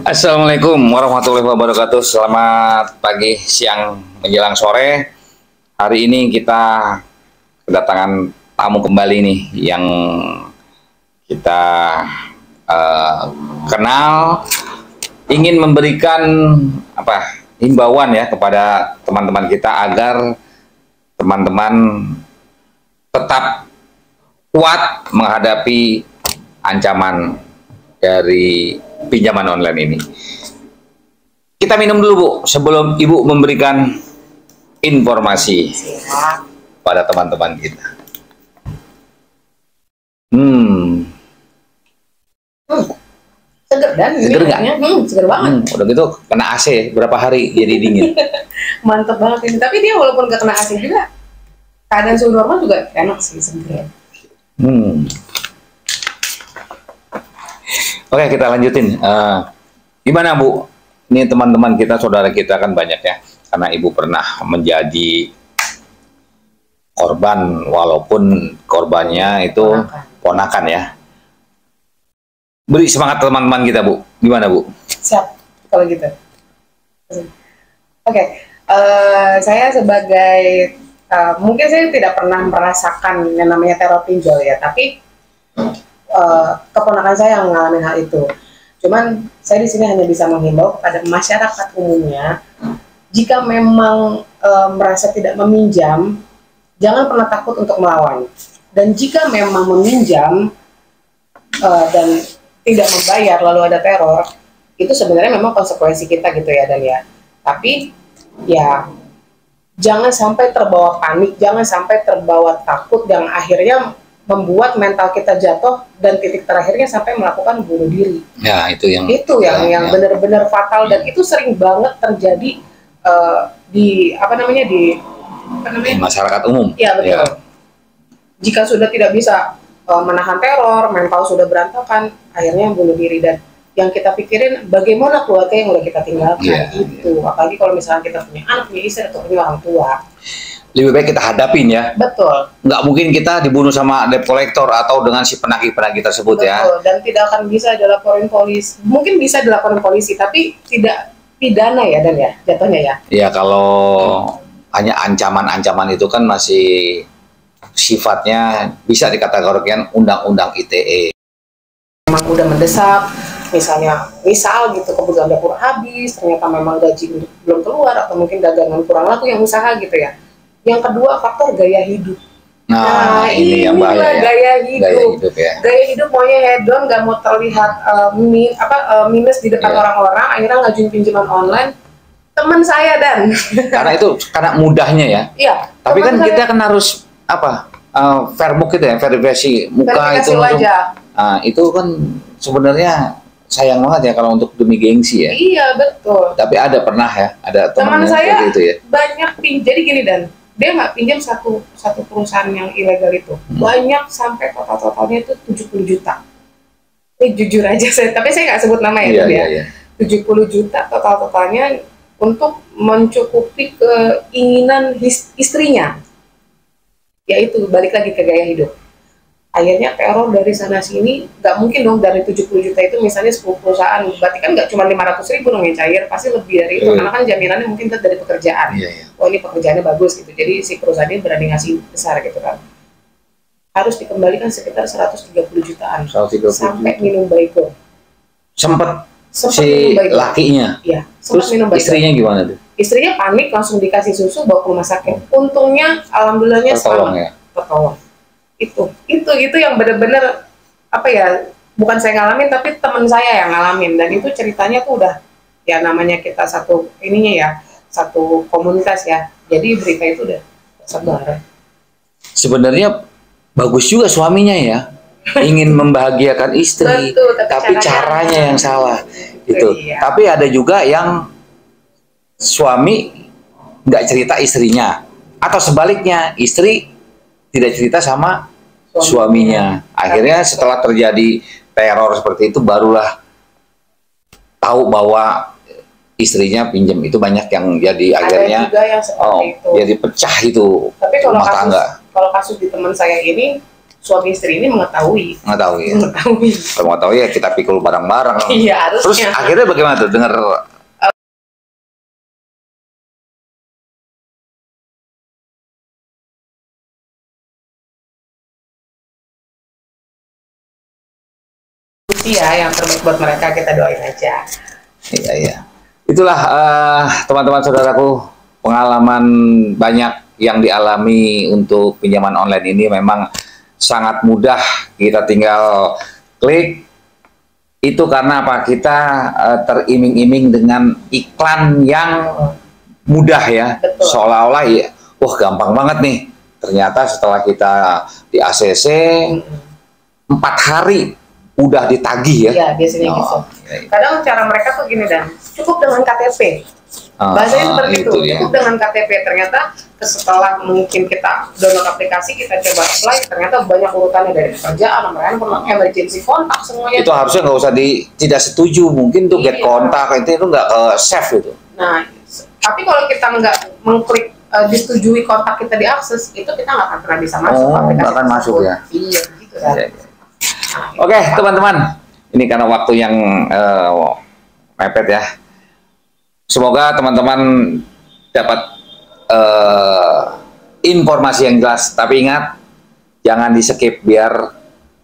Assalamualaikum warahmatullahi wabarakatuh. Selamat pagi, siang, menjelang sore. Hari ini kita kedatangan tamu kembali nih yang kita kenal, ingin memberikan himbauan ya kepada teman-teman kita agar teman-teman tetap kuat menghadapi ancaman dari pinjaman online ini. Kita minum dulu, Bu, sebelum Ibu memberikan informasi pada teman-teman kita. Seger dan seger nggak? Seger banget. Udah gitu kena AC berapa hari jadi dingin. Mantep banget ini. Tapi dia walaupun gak kena AC juga, keadaan suhu normal juga enak sih seger. Oke, kita lanjutin. Gimana, Bu? Ini teman-teman kita, saudara kita kan banyak ya. Karena Ibu pernah menjadi korban, walaupun korbannya itu ponakan ya. Beri semangat teman-teman kita, Bu. Gimana, Bu? Siap, kalau gitu. Oke, saya sebagai, mungkin saya tidak pernah merasakan yang namanya teror pinjol ya, tapi keponakan saya yang mengalami hal itu. Cuman saya di sini hanya bisa menghimbau kepada masyarakat umumnya, jika memang merasa tidak meminjam, jangan pernah takut untuk melawan. Dan jika memang meminjam dan tidak membayar lalu ada teror, itu sebenarnya memang konsekuensi kita gitu ya Dan ya. Tapi ya jangan sampai terbawa panik, jangan sampai terbawa takut yang akhirnya membuat mental kita jatuh dan titik terakhirnya sampai melakukan bunuh diri. Ya, itu yang benar-benar fatal dan itu sering banget terjadi di masyarakat umum. Ya, betul. Ya. Jika sudah tidak bisa menahan teror, mental sudah berantakan, akhirnya bunuh diri. Dan yang kita pikirin bagaimana keluarga yang udah kita tinggalkan itu. Apalagi kalau misalnya kita punya anak, punya istri, atau punya orang tua. Lebih baik kita hadapin ya. Betul. Nggak mungkin kita dibunuh sama debt collector atau dengan si penagih-penagih tersebut. Betul. Ya. Dan tidak akan bisa dilaporin polisi. Mungkin bisa dilaporin polisi, tapi tidak pidana ya Dan ya, jatuhnya ya. Iya, kalau hanya ancaman-ancaman itu kan masih sifatnya bisa dikategorikan undang-undang ITE. Memang udah mendesak, misal gitu kebutuhan dapur habis, ternyata memang gaji belum keluar, atau mungkin dagangan kurang laku yang usaha gitu ya. Yang kedua, faktor gaya hidup. Nah, ini yang bahaya ya. Gaya hidup ya. Gaya hidup maunya hedon, nggak mau terlihat minus di depan orang-orang, akhirnya ngajuin pinjaman online. Teman saya Dan. Karena mudahnya ya. Iya. Tapi kan kita kan harus verbook gitu ya, verifikasi muka itu wajah. Nah, itu kan sebenarnya sayang banget ya kalau untuk demi gengsi ya. Iya, betul. Tapi pernah ya, ada teman saya gitu ya. Banyak jadi gini Dan, dia nggak pinjam satu perusahaan yang ilegal itu. Banyak sampai totalnya itu 70 juta. Ini jujur aja tapi saya nggak sebut nama ya. Iya. 70 juta totalnya untuk mencukupi keinginan istrinya. Yaitu balik lagi ke gaya hidup. Akhirnya teror dari sana sini, nggak mungkin dong dari 70 juta itu misalnya 10 perusahaan, berarti kan nggak cuma 500.000 dong yang cair, pasti lebih dari itu, karena kan jaminannya mungkin dari pekerjaan. Oh, ini pekerjaannya bagus gitu, jadi si perusahaan ini berani ngasih besar gitu kan. Harus dikembalikan sekitar 130 jutaan, 130 sampai minum Baygon. Sempet si lakinya? Iya, terus minum Baygon. Istrinya gimana tuh? Istrinya panik, langsung dikasih susu, bawa ke rumah sakit. Untungnya, alhamdulillahnya tertolong. Itu yang benar-benar bukan saya ngalamin tapi teman saya yang ngalamin, dan itu ceritanya tuh udah ya, namanya kita satu komunitas ya, jadi berita itu udah tersebar. Sebenarnya bagus juga suaminya ya, ingin membahagiakan istri. Betul, tapi caranya yang salah gitu. Iya. Tapi ada juga yang suami nggak cerita istrinya, atau sebaliknya istri tidak cerita sama suaminya. Akhirnya setelah terjadi teror seperti itu, barulah tahu bahwa istrinya pinjam. Itu banyak yang jadi akhirnya juga yang seperti itu. Jadi pecah itu. Tapi kalau kasus di teman saya ini, suami istri ini mengetahui. Mengetahui. Ya. Mengetahui. Kalau mengetahui ya kita pikul bareng-bareng. Iya, harusnya. Terus akhirnya bagaimana tuh dengar ya yang terbaik buat mereka, kita doain aja. Iya, iya. Itulah teman-teman saudaraku, pengalaman banyak yang dialami untuk pinjaman online ini memang sangat mudah. Kita tinggal klik. Itu karena apa? Kita teriming-iming dengan iklan yang mudah ya. Seolah-olah ya, wah gampang banget nih. Ternyata setelah kita di ACC 4 hari udah ditagih ya? Iya, biasanya gitu. Kadang cara mereka tuh gini, Dan, cukup dengan KTP. Bahasanya seperti itu, cukup dengan KTP. Ternyata setelah mungkin kita download aplikasi, kita coba apply, ternyata banyak urutannya dari pekerjaan, nomor handphone, emergency kontak, semuanya. Itu harusnya nggak usah tidak setuju, mungkin tuh get kontak, itu nggak save itu. Nah, tapi kalau kita nggak mengklik disetujui kontak kita diakses, itu kita nggak akan pernah bisa masuk aplikasi. Nggak akan masuk ya? Iya, gitu kan. Oke, teman-teman, ini karena waktu yang mepet ya. Semoga teman-teman dapat informasi yang jelas. Tapi ingat, jangan di-skip biar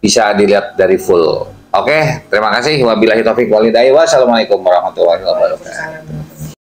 bisa dilihat dari full. Oke, terima kasih. Wabillahi taufiq wal hidayah. Wassalamualaikum warahmatullahi wabarakatuh.